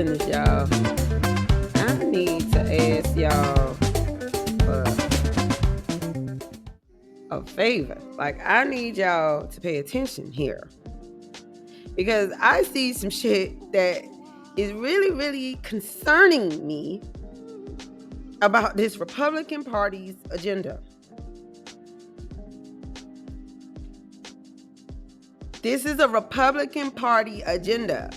goodness, y'all. I need to ask y'all for a favor. Like, I need y'all to pay attention here. Because I see some shit that is really, really concerning me about this Republican Party's agenda. This is a Republican Party agenda.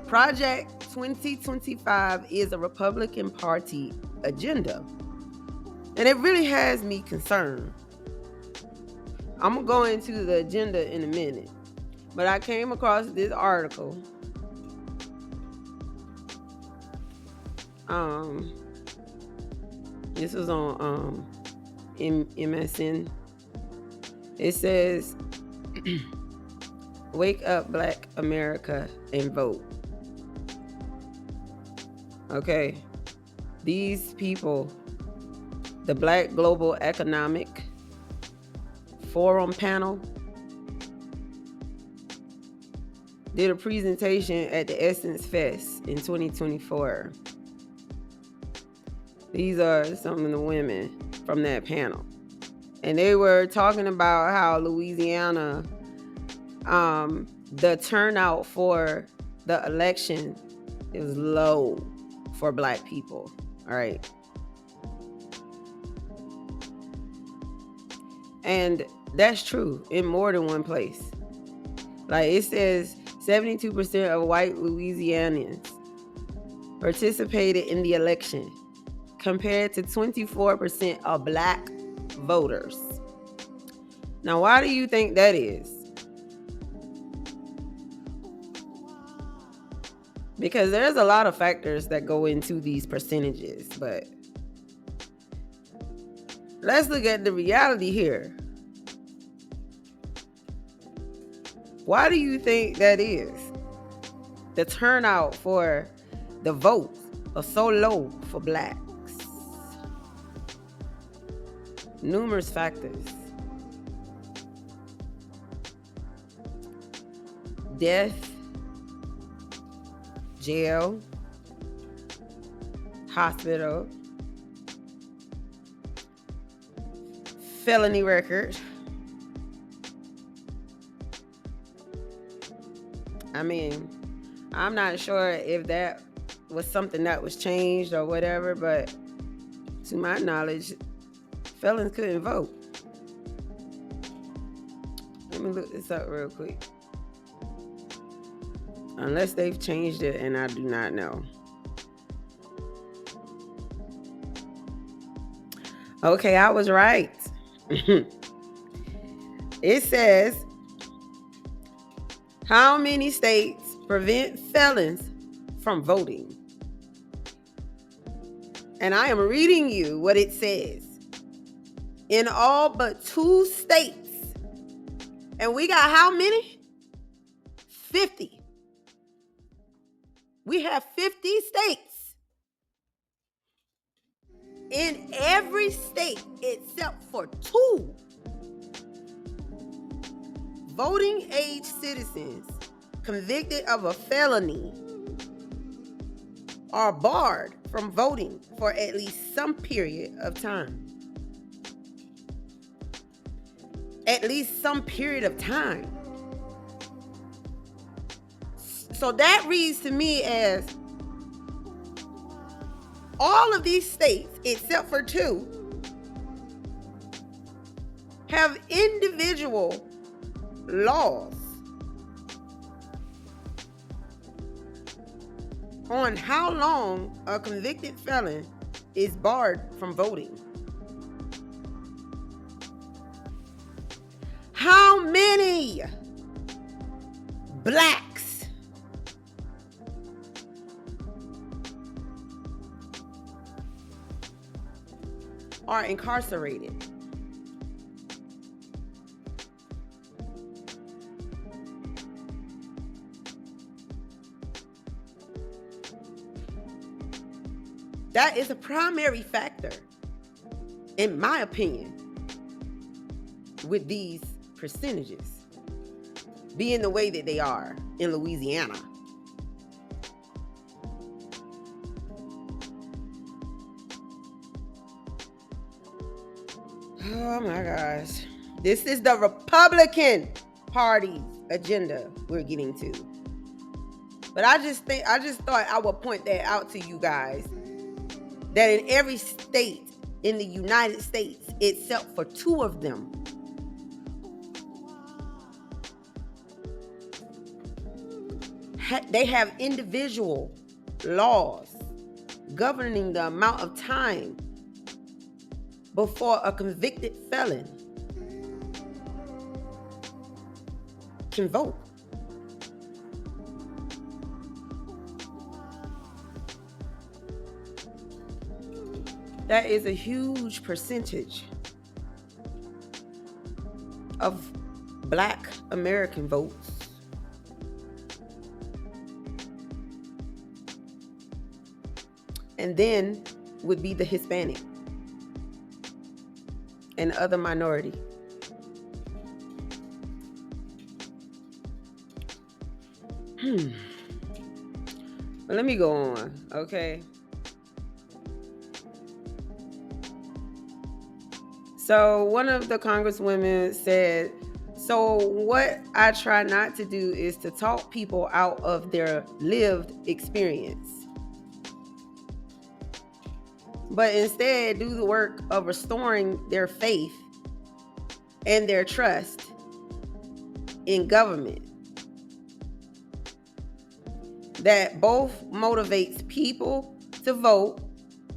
Project 2025 is a Republican Party agenda. And it really has me concerned. I'm going to go into the agenda in a minute. But I came across this article. This was on MSN. It says, "Wake up, Black America, and vote." Okay, these people, the Black Global Economic Forum panel, did a presentation at the Essence Fest in 2024. These are some of the women from that panel. And they were talking about how Louisiana, the turnout for the election is low for Black people. All right. And that's true in more than one place. Like it says 72% of white Louisianians participated in the election compared to 24% of Black voters. Now, why do you think that is? Because there's a lot of factors that go into these percentages, but let's look at the reality here. Why do you think that is? The turnout for the vote are so low for Blacks. Numerous factors. Death, jail, hospital, felony record. I mean, I'm not sure if that was something that was changed or whatever, but to my knowledge, felons couldn't vote. Let me look this up real quick. Unless they've changed it, and I do not know. Okay, I was right. It says, how many states prevent felons from voting? And I am reading you what it says. In all but 2 states. And we got how many? 50. We have 50 states. In every state except for 2, voting age citizens convicted of a felony are barred from voting for at least some period of time. At least some period of time. So that reads to me as all of these states, except for 2, have individual laws on how long a convicted felon is barred from voting. How many Blacks are incarcerated? That is a primary factor, in my opinion, with these percentages being the way that they are in Louisiana. Oh my gosh. This is the Republican Party's agenda we're getting to. But I just thought I would point that out to you guys. That in every state in the United States, except for 2 of them, they have individual laws governing the amount of time before a convicted felon can vote. That is a huge percentage of Black American votes. And then would be the Hispanic and other minority. But let me go on, okay? So one of the congresswomen said, so what I try not to do is to talk people out of their lived experience, but instead do the work of restoring their faith and their trust in government. That both motivates people to vote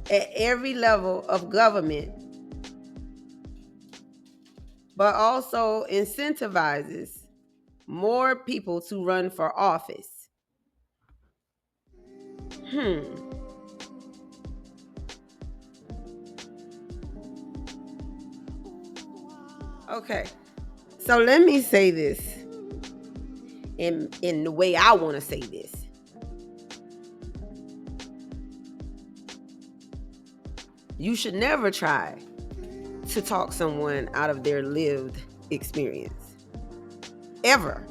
at every level of government, but also incentivizes more people to run for office. Okay, so let me say this in the way I want to say this. You should never try to talk someone out of their lived experience. Ever.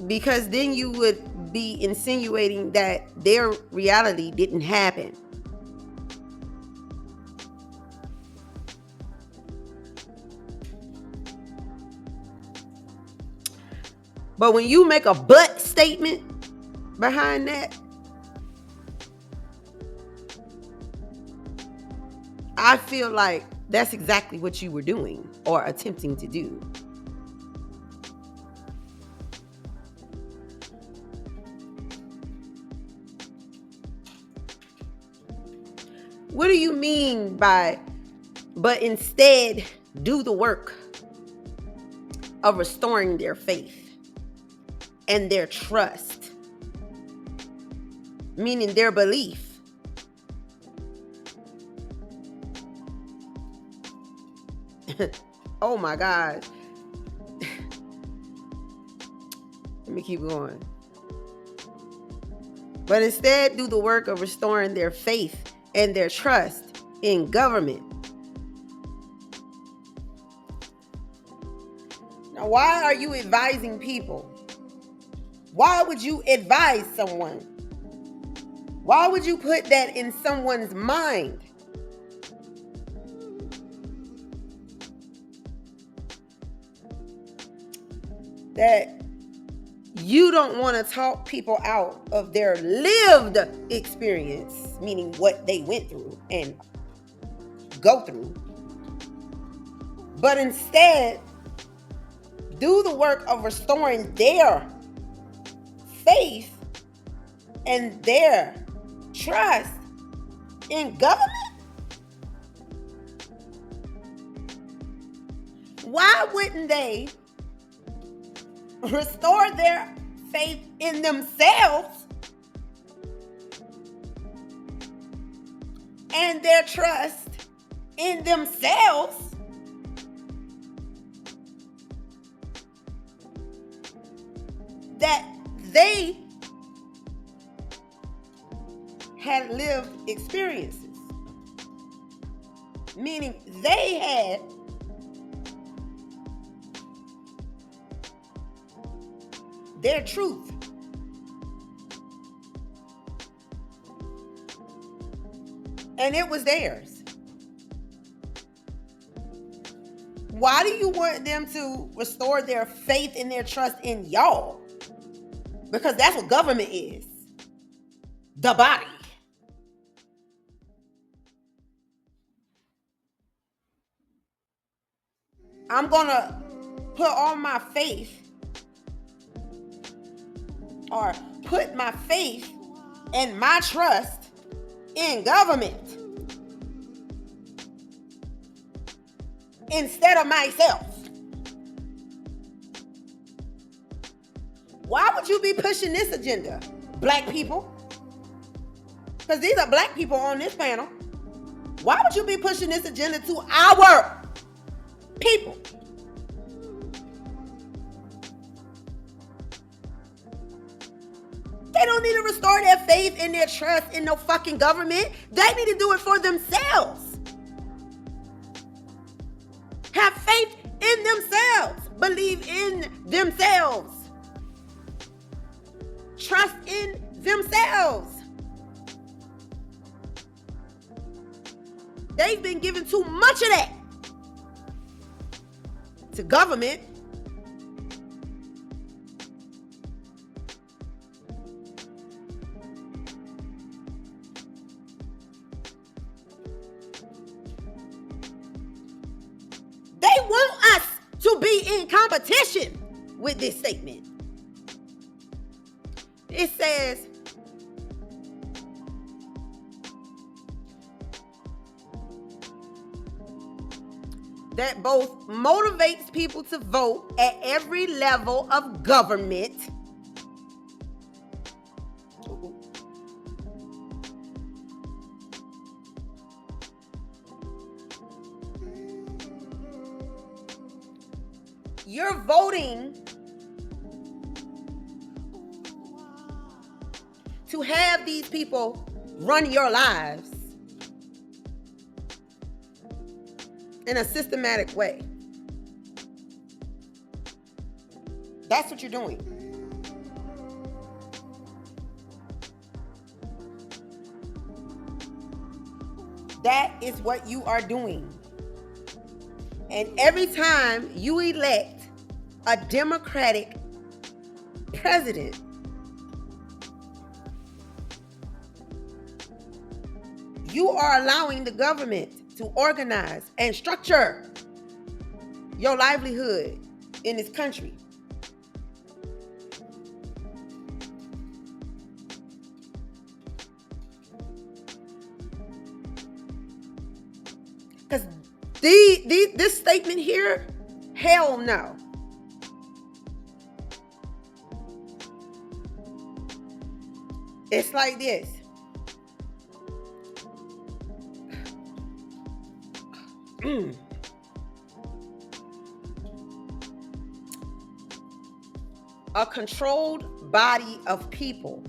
Because then you would be insinuating that their reality didn't happen. But when you make a but statement behind that, I feel like that's exactly what you were doing or attempting to do. What do you mean by, but instead do the work of restoring their faith and their trust, meaning their belief? Oh my God. Let me keep going. But instead do the work of restoring their faith and their trust in government. Now, why are you advising people? Why would you advise someone? Why would you put that in someone's mind? That you don't want to talk people out of their lived experience, meaning what they went through and go through, but instead do the work of restoring their faith and their trust in government. Why wouldn't they restore their faith in themselves and their trust in themselves that they had lived experiences, meaning they had their truth. and it was theirs. Why do you want them to restore their faith and their trust in y'all? Because that's what government is. The body. I'm gonna put all my faith, or put my faith and my trust in government instead of myself. Why would you be pushing this agenda, black people? Because these are black people on this panel. Why would you be pushing this agenda to our people? They don't need to restore their faith and their trust in no fucking government. They need to do it for themselves. Have faith in themselves. Believe in themselves. Trust in themselves. They've been giving too much of that to government. They want us to be in competition with this statement. It says, that both motivates people to vote at every level of government. You're voting to have these people run your lives in a systematic way. That's what you're doing. That is what you are doing. And every time you elect a Democratic president, you are allowing the government to organize and structure your livelihood in this country. Because this statement here, hell no. It's like this. A controlled body of people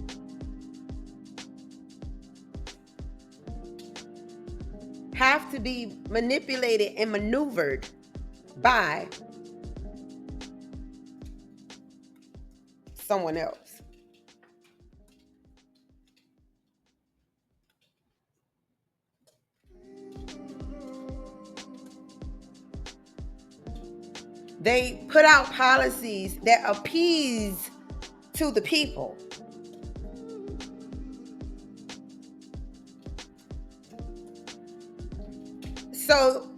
have to be manipulated and maneuvered by someone else. They put out policies that appease to the people. So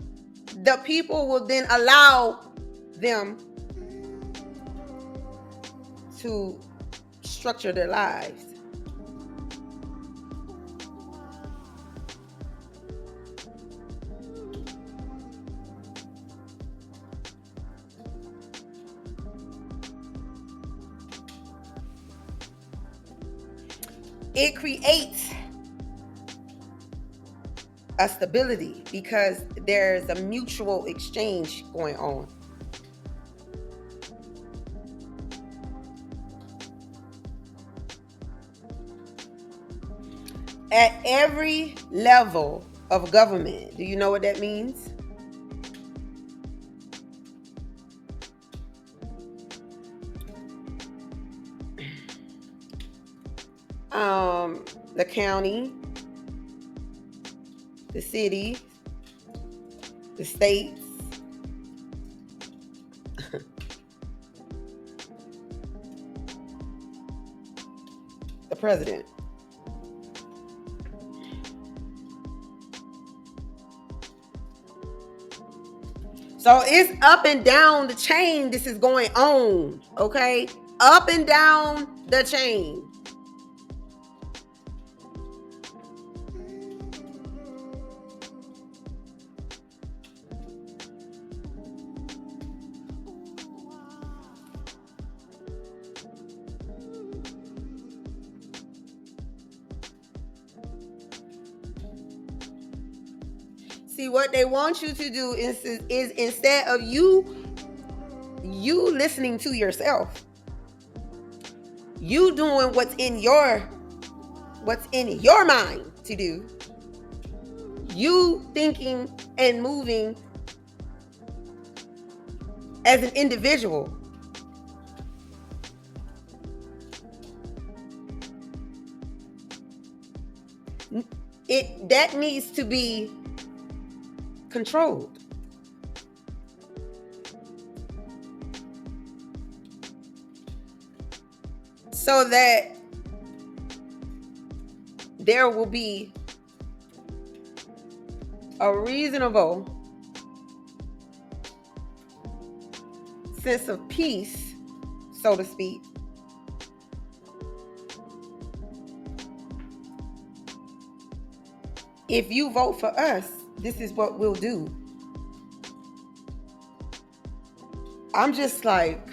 the people will then allow them to structure their lives. It creates a stability because there's a mutual exchange going on. At every level of government, do you know what that means? The county, the city, the states, the president. So it's up and down the chain. This is going on, okay? Up and down the chain. See, what they want you to do is instead of you listening to yourself, you doing what's in your mind to do, you thinking and moving as an individual. That needs to be controlled. So that there will be a reasonable sense of peace, so to speak, if you vote for us, this is what we'll do. I'm just like,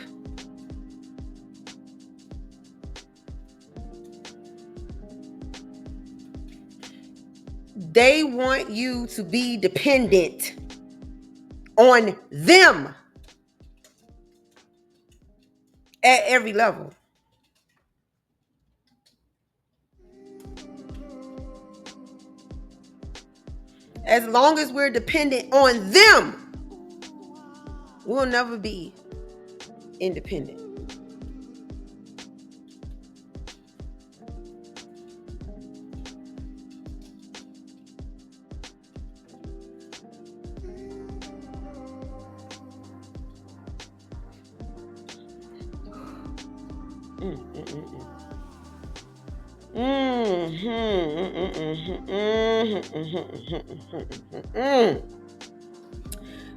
they want you to be dependent on them at every level. As long as we're dependent on them, we'll never be independent.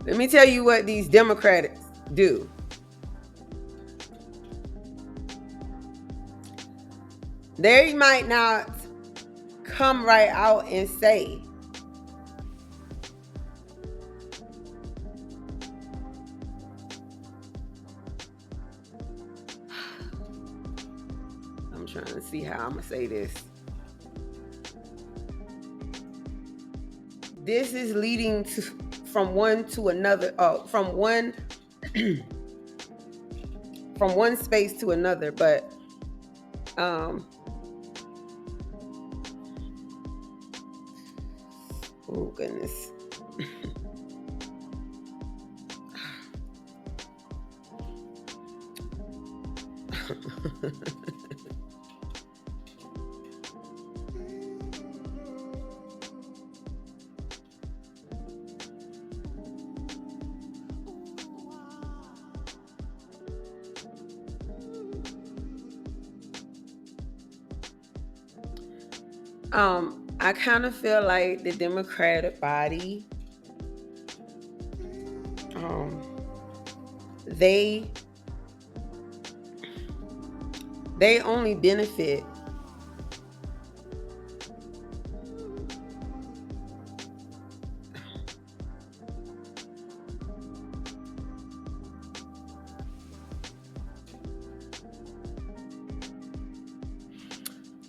Let me tell you what these Democrats do. They might not come right out and say, I'm trying to see how I'm gonna say this. This is leading to from one to another, from one from one space to another, but oh goodness. I kind of feel like the Democratic body, they only benefit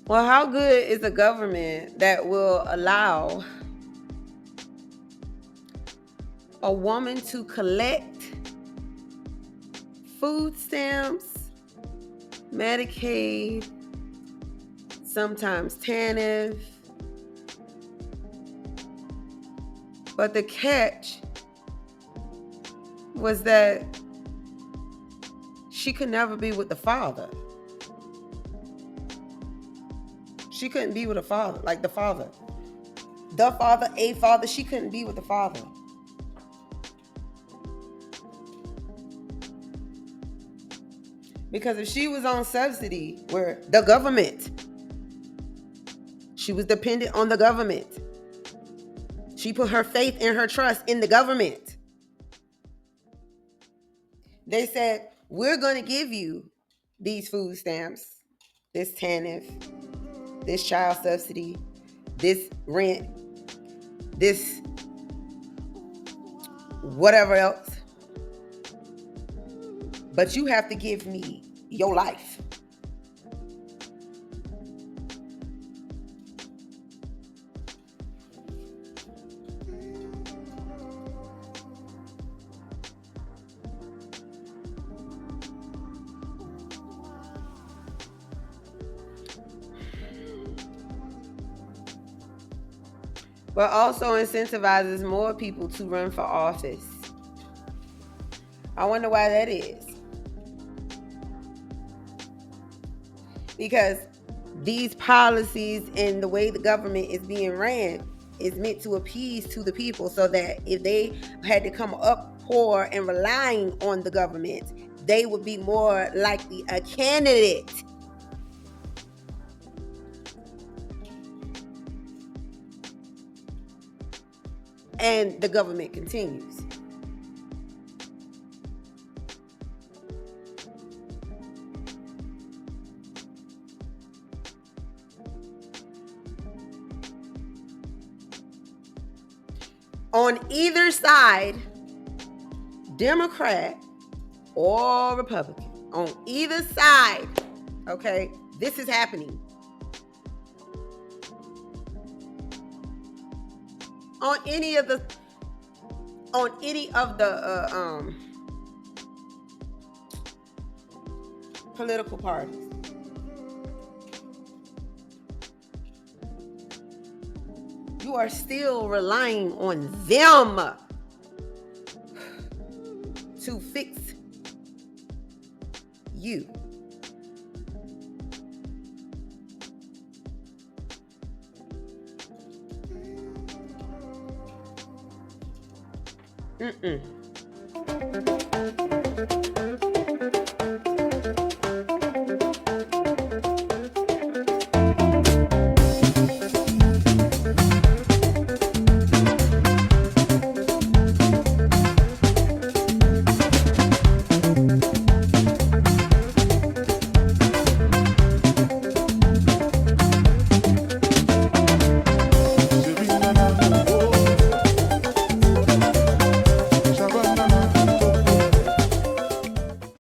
well, how good is a government that will allow a woman to collect food stamps, Medicaid, sometimes TANF, but the catch was that she could never be with the father. She couldn't be with a father, like the father. the father, a father, she couldn't be with the father. Because if she was on subsidy, where the government, she was dependent on the government. She put her faith and her trust in the government. They said, we're going to give you these food stamps, this TANF, this child subsidy, this rent, this whatever else. But you have to give me your life. But also incentivizes more people to run for office. I wonder why that is. Because these policies and the way the government is being ran is meant to appease to the people, so that if they had to come up poor and relying on the government, they would be more likely a candidate. And the government continues. On either side, Democrat or Republican, on either side, okay, this is happening. On any of the political parties. You are still relying on them to fix you. Mm-mm.